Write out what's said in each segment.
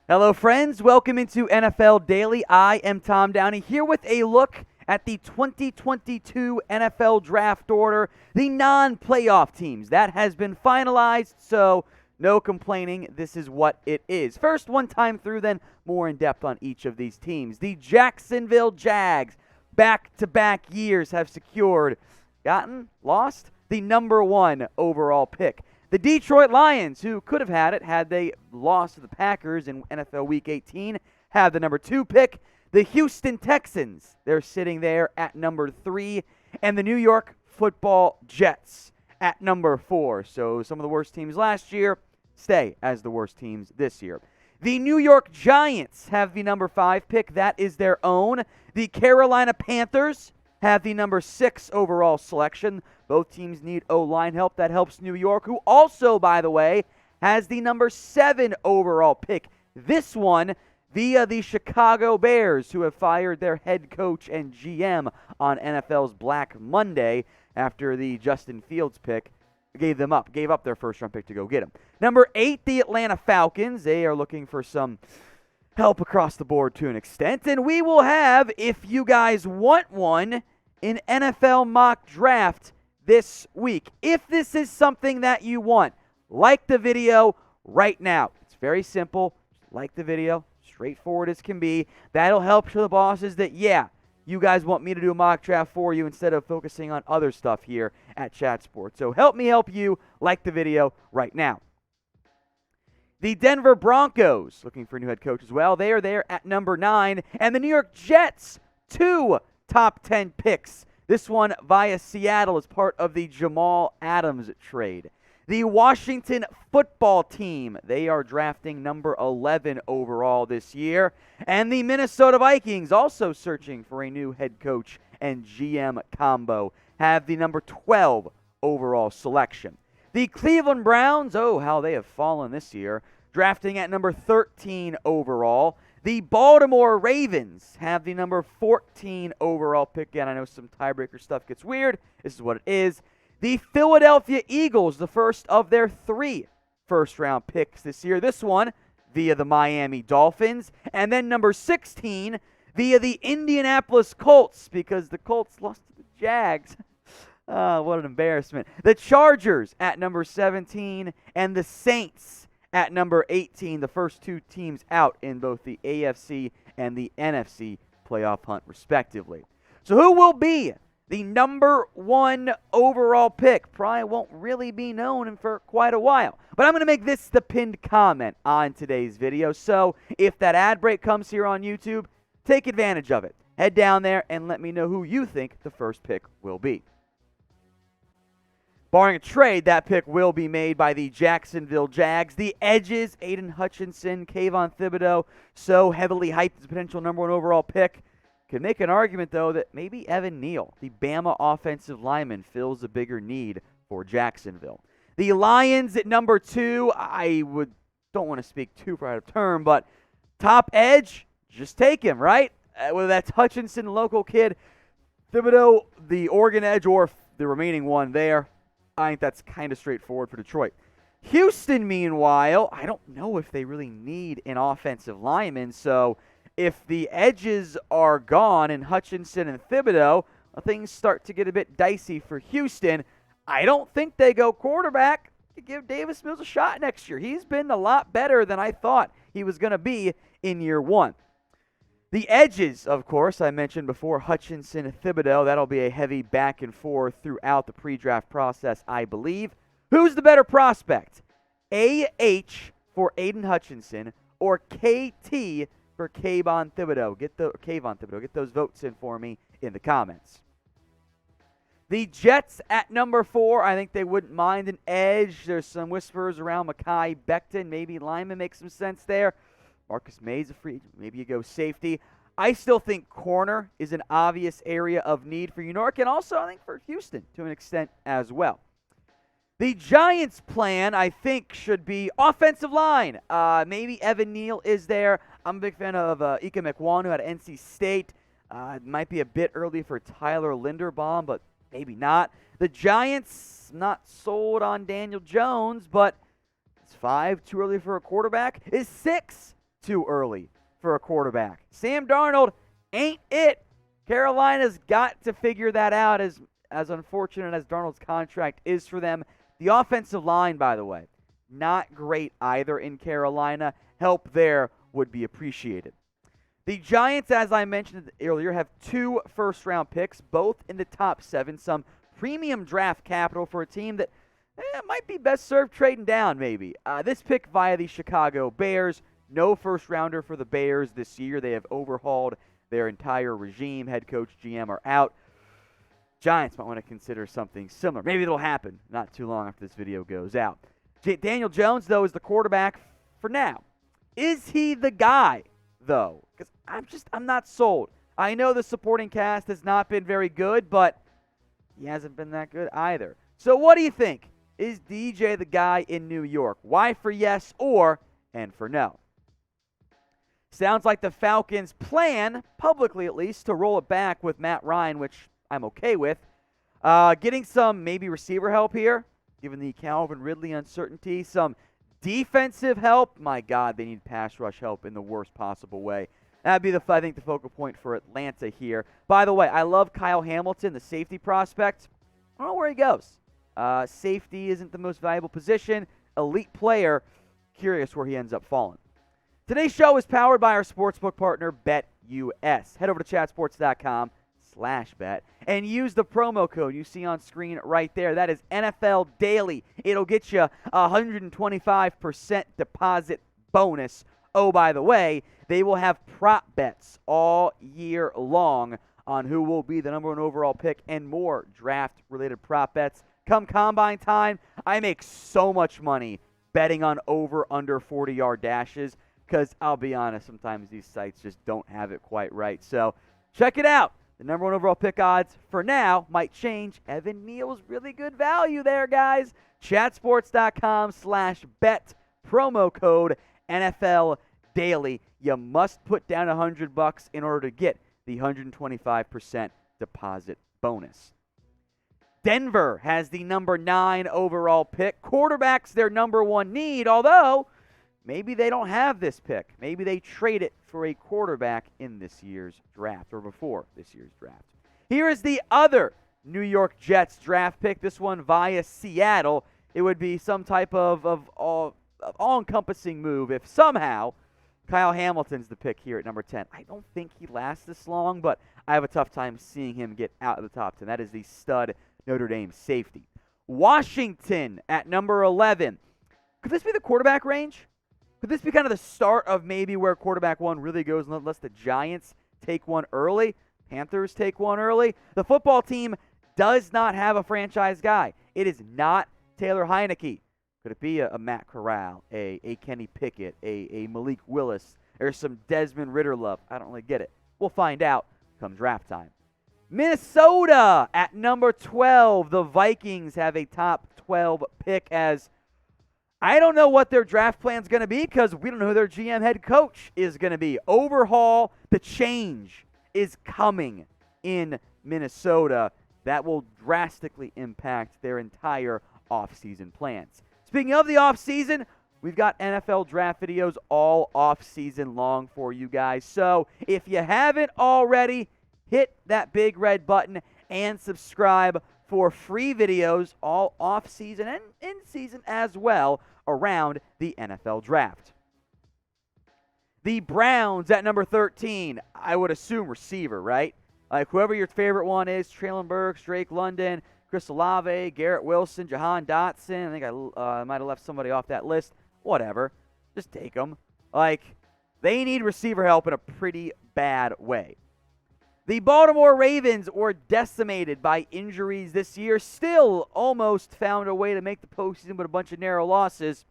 Hello, friends. Welcome into NFL Daily. I am Tom Downey here with a look at the 2022 NFL draft order, the non-playoff teams. That has been finalized, so no complaining. This is what it is. First, one time through, then more in depth on each of these teams. The Jacksonville Jags, back-to-back years, have lost the number one overall pick. The Detroit Lions, who could have had it had they lost to the Packers in NFL Week 18, have the number 2 pick. The Houston Texans, they're sitting there at number 3. And the New York Football Jets at number 4. So some of the worst teams last year stay as the worst teams this year. The New York Giants have the number 5 pick. That is their own. The Carolina Panthers have the number 6 overall selection. Both teams need O-line help. That helps New York, who also, by the way, has the number 7 overall pick. This one via the Chicago Bears, who have fired their head coach and GM on NFL's Black Monday after the Justin Fields pick gave up their first-round pick to go get him. Number 8, the Atlanta Falcons. They are looking for some help across the board to an extent. And we will have, if you guys want one, an NFL mock draft this week. If this is something that you want, like the video right now. It's very simple. Just like the video, straightforward as can be. That'll help show the bosses that, yeah, you guys want me to do a mock draft for you instead of focusing on other stuff here at Chat Sports. So help me help you. Like the video right now. The Denver Broncos, looking for a new head coach as well. They are there at number 9. And the New York Jets, 2 top 10 picks. This one via Seattle as part of the Jamal Adams trade. The Washington Football Team, they are drafting number 11 overall this year. And the Minnesota Vikings, also searching for a new head coach and GM combo, have the number 12 overall selection. The Cleveland Browns, oh, how they have fallen this year, drafting at number 13 overall. The Baltimore Ravens have the number 14 overall pick. Again, I know some tiebreaker stuff gets weird. This is what it is. The Philadelphia Eagles, the first of their 3 first-round picks this year. This one via the Miami Dolphins. And then number 16 via the Indianapolis Colts, because the Colts lost to the Jags. What an embarrassment. The Chargers at number 17 and the Saints at number 18, the first 2 teams out in both the AFC and the NFC playoff hunt, respectively. So who will be the number 1 overall pick? Probably won't really be known for quite a while. But I'm going to make this the pinned comment on today's video. So if that ad break comes here on YouTube, take advantage of it. Head down there and let me know who you think the first pick will be. Barring a trade, that pick will be made by the Jacksonville Jags. The edges, Aiden Hutchinson, Kayvon Thibodeau, so heavily hyped as a potential number 1 overall pick. Could make an argument, though, that maybe Evan Neal, the Bama offensive lineman, fills a bigger need for Jacksonville. The Lions at number 2, don't want to speak too far out of turn, but top edge, just take him, right? Whether that's Hutchinson, local kid, Thibodeau, the Oregon edge, or the remaining one there. I think that's kind of straightforward for Detroit. Houston, meanwhile, I don't know if they really need an offensive lineman. So if the edges are gone in Hutchinson and Thibodeau, things start to get a bit dicey for Houston. I don't think they go quarterback to give Davis Mills a shot next year. He's been a lot better than I thought he was going to be in year 1. The edges, of course, I mentioned before, Hutchinson and Thibodeau. That'll be a heavy back and forth throughout the pre-draft process, I believe. Who's the better prospect? A.H. for Aiden Hutchinson or K.T. for Kayvon Thibodeau? Get those votes in for me in the comments. The Jets at number 4, I think they wouldn't mind an edge. There's some whispers around Mekhi Becton. Maybe lineman makes some sense there. Marcus Maye's a free agent. Maybe you go safety. I still think corner is an obvious area of need for New York, and also I think for Houston to an extent as well. The Giants' plan, I think, should be offensive line. Maybe Evan Neal is there. I'm a big fan of Ike Mekwonu at NC State. It might be a bit early for Tyler Linderbaum, but maybe not. The Giants, not sold on Daniel Jones, but is 5 too early for a quarterback? Is 6 too early for a quarterback. Sam Darnold ain't it. Carolina's got to figure that out, as unfortunate as Darnold's contract is for them. The offensive line, by the way, not great either in Carolina. Help there would be appreciated. The Giants, as I mentioned earlier, have 2 first-round picks, both in the top 7. Some premium draft capital for a team that might be best served trading down, maybe. This pick via the Chicago Bears. No first-rounder for the Bears this year. They have overhauled their entire regime. Head coach, GM are out. Giants might want to consider something similar. Maybe it'll happen not too long after this video goes out. Daniel Jones, though, is the quarterback for now. Is he the guy, though? Because I'm not sold. I know the supporting cast has not been very good, but he hasn't been that good either. So what do you think? Is DJ the guy in New York? Why for yes or and for no? Sounds like the Falcons' plan, publicly at least, to roll it back with Matt Ryan, which I'm okay with. Getting some maybe receiver help here, given the Calvin Ridley uncertainty. Some defensive help. My God, they need pass rush help in the worst possible way. That'd be, I think, the focal point for Atlanta here. By the way, I love Kyle Hamilton, the safety prospect. I don't know where he goes. Safety isn't the most valuable position. Elite player. Curious where he ends up falling. Today's show is powered by our sportsbook partner, BetUS. Head over to chatsports.com/bet and use the promo code you see on screen right there. That is NFL Daily. It'll get you a 125% deposit bonus. Oh, by the way, they will have prop bets all year long on who will be the number 1 overall pick and more draft-related prop bets. Come combine time, I make so much money betting on over/under 40-yard dashes because I'll be honest, sometimes these sites just don't have it quite right. So check it out. The number 1 overall pick odds for now might change. Evan Neal's really good value there, guys. Chatsports.com/bet, promo code NFL Daily. You must put down $100 in order to get the 125% deposit bonus. Denver has the number 9 overall pick. Quarterback's their number 1 need, although maybe they don't have this pick. Maybe they trade it for a quarterback in this year's draft or before this year's draft. Here is the other New York Jets draft pick, this one via Seattle. It would be some type of all-encompassing move if somehow Kyle Hamilton's the pick here at number 10. I don't think he lasts this long, but I have a tough time seeing him get out of the top 10. That is the stud Notre Dame safety. Washington at number 11. Could this be the quarterback range? Could this be kind of the start of maybe where quarterback 1 really goes unless the Giants take one early, Panthers take one early? The football team does not have a franchise guy. It is not Taylor Heineke. Could it be a Matt Corral, a Kenny Pickett, a Malik Willis, or some Desmond Ridder love? I don't really get it. We'll find out come draft time. Minnesota at number 12. The Vikings have a top 12 pick as I don't know what their draft plan is going to be because we don't know who their GM head coach is going to be. Overhaul, the change is coming in Minnesota. That will drastically impact their entire offseason plans. Speaking of the offseason, we've got NFL draft videos all offseason long for you guys. So if you haven't already, hit that big red button and subscribe for free videos all off-season and in-season as well around the NFL draft. The Browns at number 13, I would assume receiver, right? Like whoever your favorite one is, Traylon Burks, Drake London, Chris Olave, Garrett Wilson, Jahan Dotson. I think I might have left somebody off that list. Whatever. Just take them. Like, they need receiver help in a pretty bad way. The Baltimore Ravens were decimated by injuries this year. Still almost found a way to make the postseason, but a bunch of narrow losses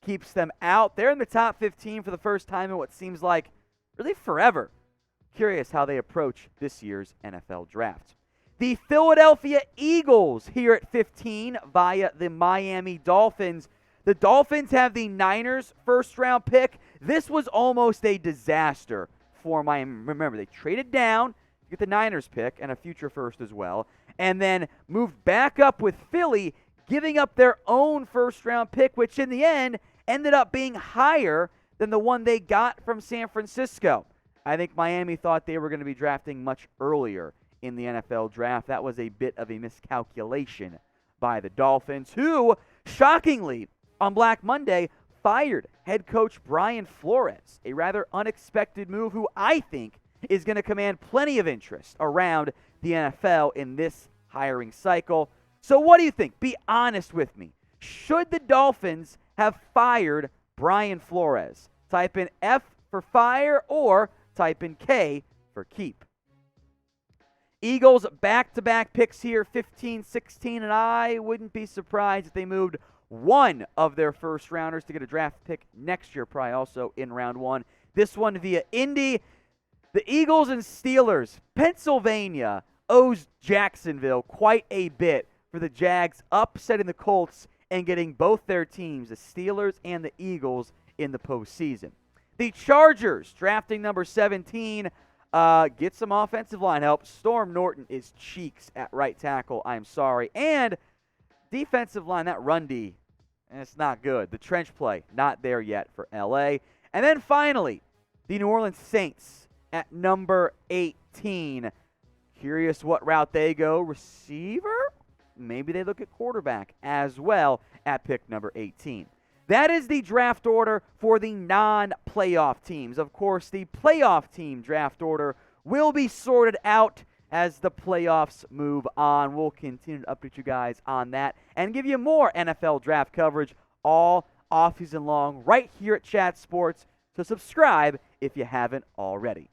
keeps them out. They're in the top 15 for the first time in what seems like really forever. Curious how they approach this year's NFL draft. The Philadelphia Eagles here at 15 via the Miami Dolphins. The Dolphins have the Niners first-round pick. This was almost a disaster for Miami. Remember, they traded down to get the Niners pick and a future first as well, and then moved back up with Philly, giving up their own first-round pick, which in the end ended up being higher than the one they got from San Francisco. I think Miami thought they were going to be drafting much earlier in the NFL draft. That was a bit of a miscalculation by the Dolphins, who, shockingly, on Black Monday, fired head coach Brian Flores, a rather unexpected move who I think is going to command plenty of interest around the NFL in this hiring cycle. So what do you think? Be honest with me. Should the Dolphins have fired Brian Flores? Type in F for fire or type in K for keep. Eagles back-to-back picks here, 15, 16, and I wouldn't be surprised if they moved one of their first-rounders to get a draft pick next year, probably also in round one. This one via Indy. The Eagles and Steelers. Pennsylvania owes Jacksonville quite a bit for the Jags upsetting the Colts and getting both their teams, the Steelers and the Eagles, in the postseason. The Chargers, drafting number 17, get some offensive line help. Storm Norton is cheeks at right tackle, I'm sorry. And defensive line, that run D, it's not good. The trench play, not there yet for L.A. And then finally, the New Orleans Saints at number 18. Curious what route they go. Receiver? Maybe they look at quarterback as well at pick number 18. That is the draft order for the non-playoff teams. Of course, the playoff team draft order will be sorted out as the playoffs move on. We'll continue to update you guys on that and give you more NFL draft coverage all offseason long right here at Chat Sports. So subscribe if you haven't already.